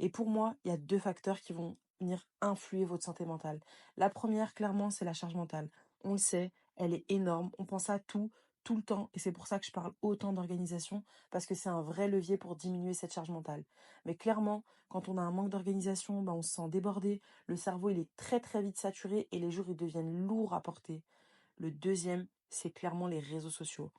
Et pour moi, il y a 2 facteurs qui vont venir influer votre santé mentale. La première, clairement, c'est la charge mentale. On le sait, elle est énorme. On pense à tout, tout le temps. Et c'est pour ça que je parle autant d'organisation, parce que c'est un vrai levier pour diminuer cette charge mentale. Mais clairement, quand on a un manque d'organisation, on se sent débordé. Le cerveau, il est très très vite saturé et les jours, ils deviennent lourds à porter. Le deuxième, c'est clairement les réseaux sociaux.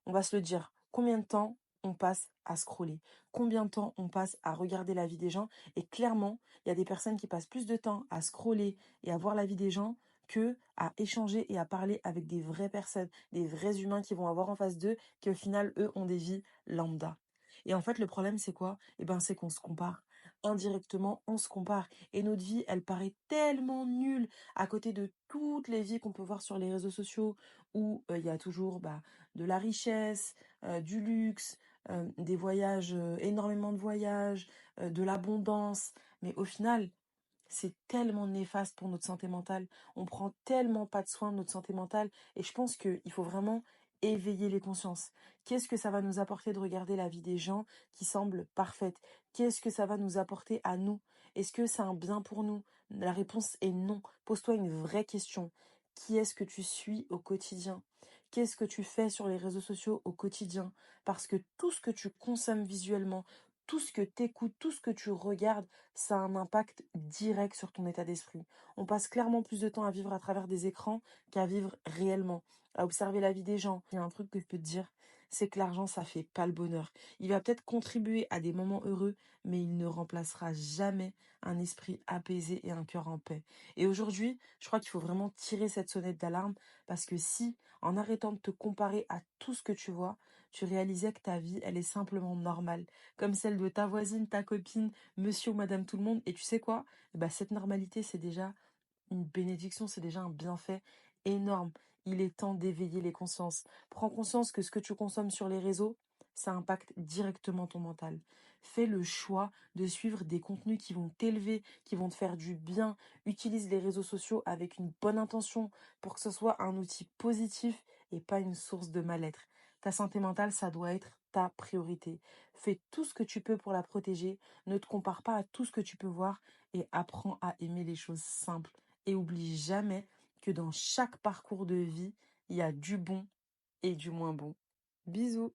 On va se le dire, combien de temps on passe à scroller? Combien de temps on passe à regarder la vie des gens? Et clairement, il y a des personnes qui passent plus de temps à scroller et à voir la vie des gens que à échanger et à parler avec des vraies personnes, des vrais humains qui vont avoir en face d'eux, qui au final, eux, ont des vies lambda. Et en fait, le problème, c'est quoi? C'est qu'on se compare. Indirectement, on se compare. Et notre vie, elle paraît tellement nulle à côté de toutes les vies qu'on peut voir sur les réseaux sociaux où il y a toujours de la richesse, du luxe, des voyages, énormément de voyages, de l'abondance. Mais au final, c'est tellement néfaste pour notre santé mentale. On prend tellement pas de soin de notre santé mentale. Et je pense qu'il faut vraiment éveiller les consciences. Qu'est-ce que ça va nous apporter de regarder la vie des gens qui semblent parfaite? Qu'est-ce que ça va nous apporter à nous? Est-ce que c'est un bien pour nous? La réponse est non. Pose-toi une vraie question. Qui est-ce que tu suis au quotidien? Qu'est-ce que tu fais sur les réseaux sociaux au quotidien? Parce que tout ce que tu consommes visuellement, tout ce que tu écoutes, tout ce que tu regardes, ça a un impact direct sur ton état d'esprit. On passe clairement plus de temps à vivre à travers des écrans qu'à vivre réellement, à observer la vie des gens. Il y a un truc que je peux te dire, c'est que l'argent, ça fait pas le bonheur. Il va peut-être contribuer à des moments heureux, mais il ne remplacera jamais un esprit apaisé et un cœur en paix. Et aujourd'hui, je crois qu'il faut vraiment tirer cette sonnette d'alarme parce que si, en arrêtant de te comparer à tout ce que tu vois, tu réalisais que ta vie, elle est simplement normale, comme celle de ta voisine, ta copine, monsieur ou madame tout le monde. Et tu sais quoi? Cette normalité, c'est déjà une bénédiction, c'est déjà un bienfait énorme. Il est temps d'éveiller les consciences. Prends conscience que ce que tu consommes sur les réseaux, ça impacte directement ton mental. Fais le choix de suivre des contenus qui vont t'élever, qui vont te faire du bien. Utilise les réseaux sociaux avec une bonne intention pour que ce soit un outil positif et pas une source de mal-être. Ta santé mentale, ça doit être ta priorité. Fais tout ce que tu peux pour la protéger. Ne te compare pas à tout ce que tu peux voir et apprends à aimer les choses simples. Et oublie jamais que dans chaque parcours de vie, il y a du bon et du moins bon. Bisous!